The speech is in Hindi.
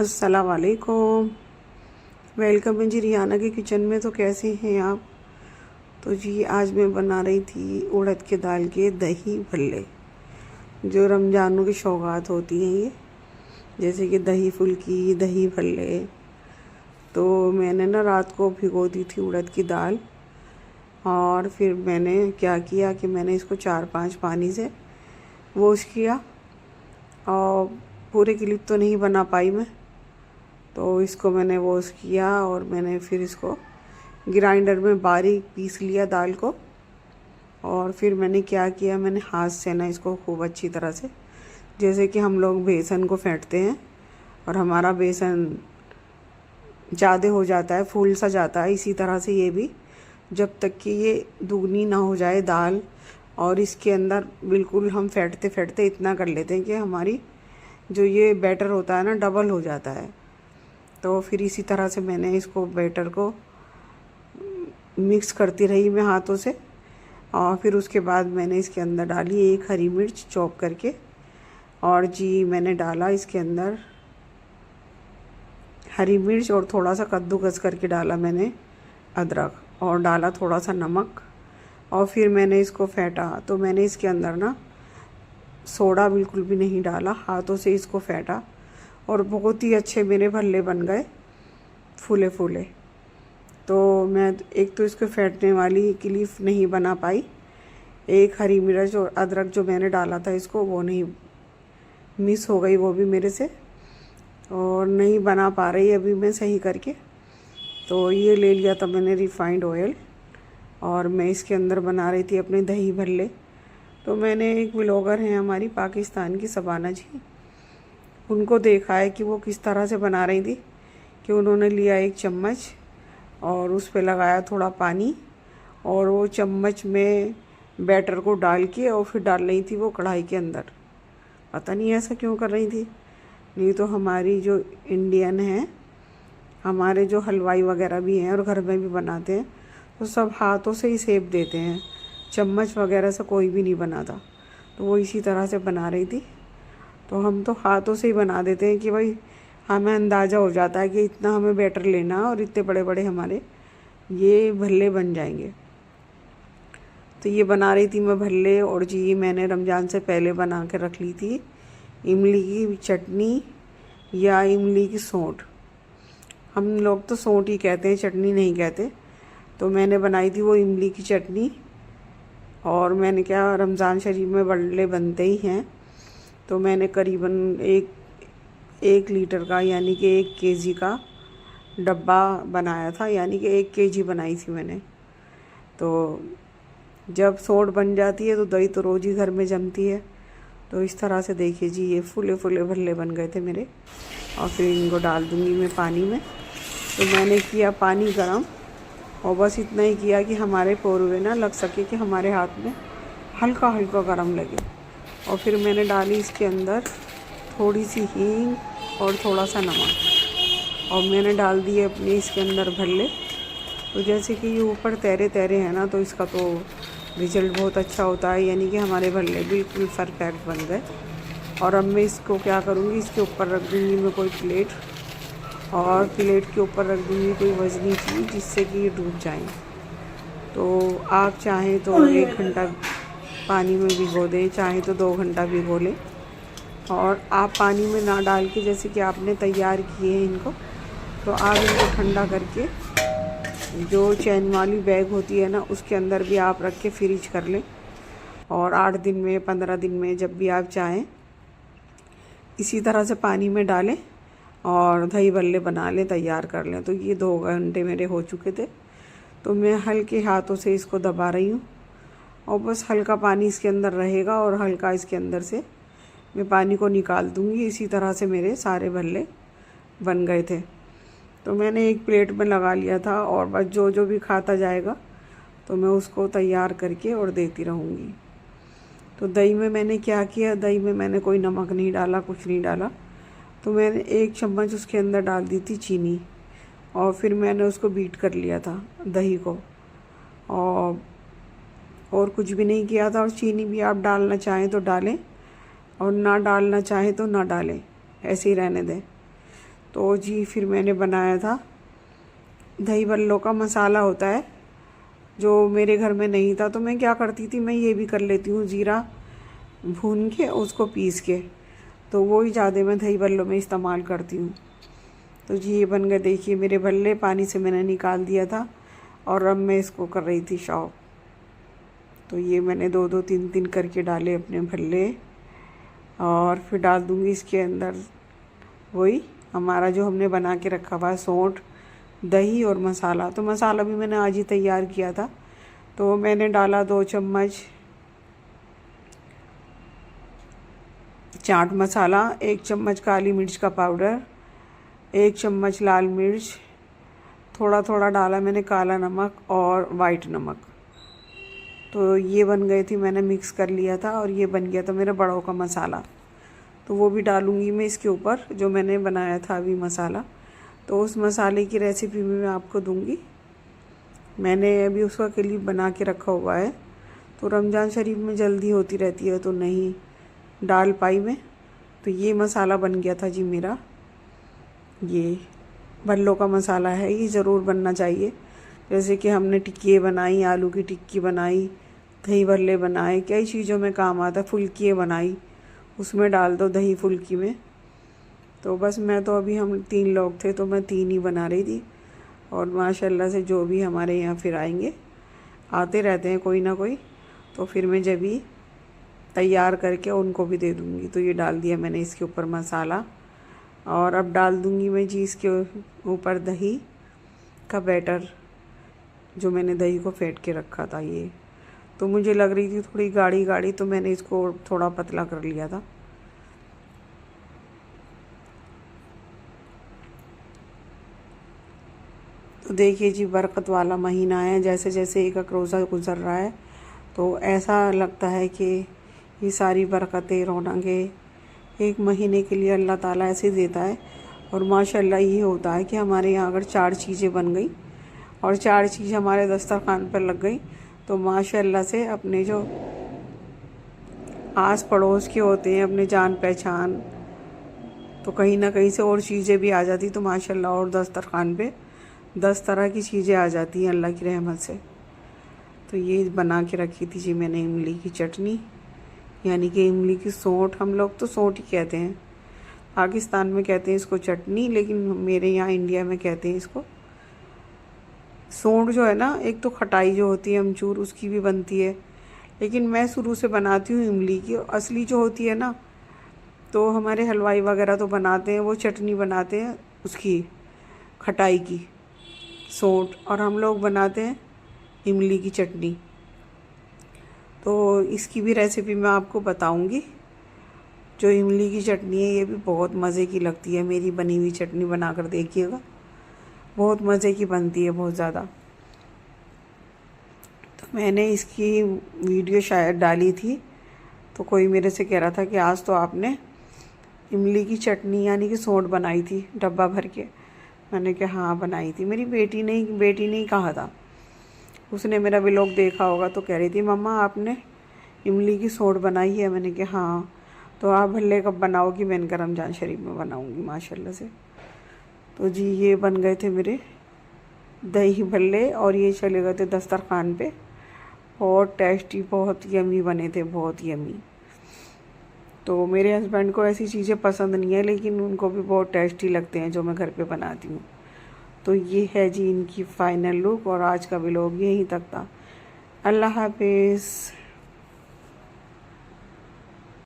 अस्सलाम वालेकुम। वेलकम है जी रियाना के किचन में। तो कैसे हैं आप? तो जी आज मैं बना रही थी उड़द के दाल के दही भल्ले, जो रमज़ानों की सौगात होती हैं ये, जैसे कि दही फुल्की, दही भल्ले। तो मैंने ना रात को भिगो दी थी उड़द की दाल, और फिर मैंने क्या किया कि मैंने इसको 4-5 पानी से वॉश किया। और पूरे क्लिप तो नहीं बना पाई मैं, तो इसको मैंने वॉश किया और मैंने फिर इसको ग्राइंडर में बारीक पीस लिया दाल को। और फिर मैंने क्या किया, मैंने हाथ से ना इसको खूब अच्छी तरह से, जैसे कि हम लोग बेसन को फेंटते हैं और हमारा बेसन ज़्यादा हो जाता है, फूल सा जाता है, इसी तरह से ये भी, जब तक कि ये दुगनी ना हो जाए दाल और इसके अंदर बिल्कुल हम फेंटते फेंटते इतना कर लेते हैं कि हमारी जो ये बैटर होता है ना डबल हो जाता है। तो फिर इसी तरह से मैंने इसको बैटर को मिक्स करती रही मैं हाथों से। और फिर उसके बाद मैंने इसके अंदर डाली 1 हरी मिर्च चॉप करके, और जी मैंने डाला इसके अंदर हरी मिर्च और थोड़ा सा कद्दूकस करके डाला मैंने अदरक, और डाला थोड़ा सा नमक। और फिर मैंने इसको फेंटा। तो मैंने इसके अंदर ना सोडा बिल्कुल भी नहीं डाला, हाथों से इसको फेंटा और बहुत ही अच्छे मेरे भल्ले बन गए, फूले फूले। तो मैं एक तो इसको फेंटने वाली क्लिप नहीं बना पाई, 1 हरी मिर्च और अदरक जो मैंने डाला था इसको वो नहीं, मिस हो गई वो भी मेरे से, और नहीं बना पा रही अभी मैं सही करके। तो ये ले लिया था मैंने रिफ़ाइंड ऑयल, और मैं इसके अंदर बना रही थी अपने दही भल्ले। तो मैंने एक व्लॉगर हैं हमारी पाकिस्तान की, सबाना जी, उनको देखा है कि वो किस तरह से बना रही थी, कि उन्होंने लिया 1 चम्मच और उस पे लगाया थोड़ा पानी, और वो चम्मच में बैटर को डाल के और फिर डाल रही थी वो कढ़ाई के अंदर। पता नहीं ऐसा क्यों कर रही थी। नहीं तो हमारी जो इंडियन है, हमारे जो हलवाई वगैरह भी हैं और घर में भी बनाते हैं, तो सब हाथों से ही शेप देते हैं, चम्मच वगैरह से कोई भी नहीं बनाता। तो वो इसी तरह से बना रही थी। तो हम तो हाथों से ही बना देते हैं कि भाई हमें अंदाज़ा हो जाता है कि इतना हमें बैटर लेना और इतने बड़े बड़े हमारे ये भल्ले बन जाएंगे। तो ये बना रही थी मैं भल्ले। और जी मैंने रमज़ान से पहले बना के रख ली थी इमली की चटनी या इमली की सौंठ। हम लोग तो सौंठ ही कहते हैं, चटनी नहीं कहते। तो मैंने बनाई थी वो इमली की चटनी। और मैंने क्या, रमज़ान शरीफ में भल्ले बनते ही हैं, तो मैंने करीबन एक लीटर का यानी कि 1 केजी का डब्बा बनाया था, यानी कि 1 केजी बनाई थी मैंने। तो जब सौंठ बन जाती है तो दही तो रोज़ ही घर में जमती है। तो इस तरह से देखिए जी ये फूले फूले भल्ले बन गए थे मेरे। और फिर इनको डाल दूँगी मैं पानी में। तो मैंने किया पानी गरम, और बस इतना ही किया कि हमारे पोरवे ना लग सके, कि हमारे हाथ में हल्का हल्का गरम लगे। और फिर मैंने डाली इसके अंदर थोड़ी सी हींग और थोड़ा सा नमक, और मैंने डाल दिए अपने इसके अंदर भल्ले। तो जैसे कि ये ऊपर तैरे तैरे हैं ना, तो इसका तो रिज़ल्ट बहुत अच्छा होता है, यानी कि हमारे भल्ले बिल्कुल परफेक्ट बन गए। और अब मैं इसको क्या करूँगी, इसके ऊपर रख दूँगी मैं कोई प्लेट, और प्लेट के ऊपर रख दूँगी कोई वज़नी चीज़, जिससे कि ये डूब जाएँ। तो आप चाहें तो 1 घंटा पानी में भिगो दें, चाहें तो 2 घंटा भिगो लें। और आप पानी में ना डाल के, जैसे कि आपने तैयार किए हैं इनको, तो आप इनको ठंडा करके जो चैन वाली बैग होती है ना, उसके अंदर भी आप रख के फ्रीज कर लें। और 8 दिन में, 15 दिन में, जब भी आप चाहें, इसी तरह से पानी में डालें और दही भल्ले बना लें, तैयार कर लें। तो ये 2 घंटे मेरे हो चुके थे। तो मैं हल्के हाथों से इसको दबा रही हूँ, और बस हल्का पानी इसके अंदर रहेगा, और हल्का इसके अंदर से मैं पानी को निकाल दूँगी। इसी तरह से मेरे सारे भल्ले बन गए थे। तो मैंने एक प्लेट में लगा लिया था, और बस जो जो भी खाता जाएगा तो मैं उसको तैयार करके और देती रहूँगी। तो दही में मैंने क्या किया, दही में मैंने कोई नमक नहीं डाला, कुछ नहीं डाला। तो मैंने 1 चम्मच उसके अंदर डाल दी थी चीनी, और फिर मैंने उसको बीट कर लिया था दही को, और कुछ भी नहीं किया था। और चीनी भी आप डालना चाहें तो डालें, और ना डालना चाहें तो ना डालें, ऐसे ही रहने दें। तो जी फिर मैंने बनाया था दही बल्लों का मसाला होता है जो मेरे घर में नहीं था, तो मैं क्या करती थी, मैं ये भी कर लेती हूँ, जीरा भून के उसको पीस के, तो वो ही ज़्यादा मैं दही बल्लों में इस्तेमाल करती हूँ। तो जी ये बन गए, देखिए मेरे भल्ले पानी से मैंने निकाल दिया था और अब मैं इसको कर रही थी शौक। तो ये मैंने 2-2 3-3 करके डाले अपने भल्ले, और फिर डाल दूँगी इसके अंदर वही हमारा जो हमने बना के रखा हुआ है सौंठ, दही और मसाला। तो मसाला भी मैंने आज ही तैयार किया था। तो मैंने डाला 2 चम्मच चाट मसाला, 1 चम्मच काली मिर्च का पाउडर, 1 चम्मच लाल मिर्च, थोड़ा थोड़ा डाला मैंने काला नमक और वाइट नमक। तो ये बन गई थी, मैंने मिक्स कर लिया था और ये बन गया था मेरा बड़ों का मसाला। तो वो भी डालूँगी मैं इसके ऊपर जो मैंने बनाया था अभी मसाला। तो उस मसाले की रेसिपी भी मैं आपको दूंगी। मैंने अभी उसका क्लिप बना के रखा हुआ है, तो रमज़ान शरीफ में जल्दी होती रहती है तो नहीं डाल पाई मैं। तो ये मसाला बन गया था जी मेरा, ये भल्लों का मसाला है, ये ज़रूर बनना चाहिए। जैसे कि हमने टिक्की बनाई, आलू की टिक्की बनाई, दही भल्ले बनाए, कई चीज़ों में काम आता है, फुल्की बनाई, उसमें डाल दो दही फुल्की में। तो बस मैं तो अभी हम 3 लोग थे तो मैं 3 ही बना रही थी, और माशाल्लाह से जो भी हमारे यहाँ फिर आएंगे, आते रहते हैं कोई ना कोई, तो फिर मैं जब भी तैयार करके उनको भी दे दूँगी। तो ये डाल दिया मैंने इसके ऊपर मसाला, और अब डाल दूँगी मैं जी इसके ऊपर दही का बैटर, जो मैंने दही को फेंट के रखा था। ये तो मुझे लग रही थी थोड़ी गाढ़ी गाढ़ी, तो मैंने इसको थोड़ा पतला कर लिया था। तो देखिए जी बरकत वाला महीना है, जैसे जैसे एक एक रोज़ा गुज़र रहा है तो ऐसा लगता है कि ये सारी बरकतें, रौनकें एक महीने के लिए अल्लाह ताला ऐसे देता है। और माशाल्लाह ये होता है कि हमारे यहाँ अगर 4 चीज़ें बन गई और 4 चीज़ हमारे दस्तरखान पर लग गई, तो माशाल्लाह से अपने जो आस पड़ोस के होते हैं, अपने जान पहचान, तो कहीं ना कहीं से और चीज़ें भी आ जाती, तो माशाल्लाह और दस्तरखान पे 10 तरह की चीज़ें आ जाती हैं अल्लाह की रहमत से। तो ये बना के रखी थी जी मैंने इमली की चटनी, यानी कि इमली की सौंठ, हम लोग तो सौंठ ही कहते हैं, पाकिस्तान में कहते हैं इसको चटनी, लेकिन मेरे यहाँ इंडिया में कहते हैं इसको सौंठ। जो है ना, एक तो खटाई जो होती है अमचूर उसकी भी बनती है, लेकिन मैं शुरू से बनाती हूँ इमली की। असली जो होती है ना, तो हमारे हलवाई वगैरह तो बनाते हैं, वो चटनी बनाते हैं उसकी खटाई की सौंठ, और हम लोग बनाते हैं इमली की चटनी। तो इसकी भी रेसिपी मैं आपको बताऊंगी। जो इमली की चटनी है ये भी बहुत मज़े की लगती है, मेरी बनी हुई चटनी बनाकर देखिएगा, बहुत मज़े की बनती है, बहुत ज़्यादा। तो मैंने इसकी वीडियो शायद डाली थी, तो कोई मेरे से कह रहा था कि आज तो आपने इमली की चटनी यानी कि सौंठ बनाई थी डब्बा भर के। मैंने कहा हाँ बनाई थी, मेरी बेटी ने ही कहा था, उसने मेरा व्लॉग देखा होगा, तो कह रही थी मम्मा आपने इमली की सौंठ बनाई है। मैंने कहा हाँ, तो आप भल्ले कब बनाओगी? मैंने कहा रमज़ान शरीफ में बनाऊंगी माशाल्लाह से। तो जी ये बन गए थे मेरे दही भल्ले, और ये चले गए थे दस्तरखान पे, बहुत टेस्टी, बहुत यमी बने थे, बहुत यमी। तो मेरे हस्बैंड को ऐसी चीज़ें पसंद नहीं है, लेकिन उनको भी बहुत टेस्टी लगते हैं जो मैं घर पे बनाती हूँ। तो ये है जी इनकी फ़ाइनल लुक, और आज का व्लॉग यहीं तक था। अल्लाह हाफिज़।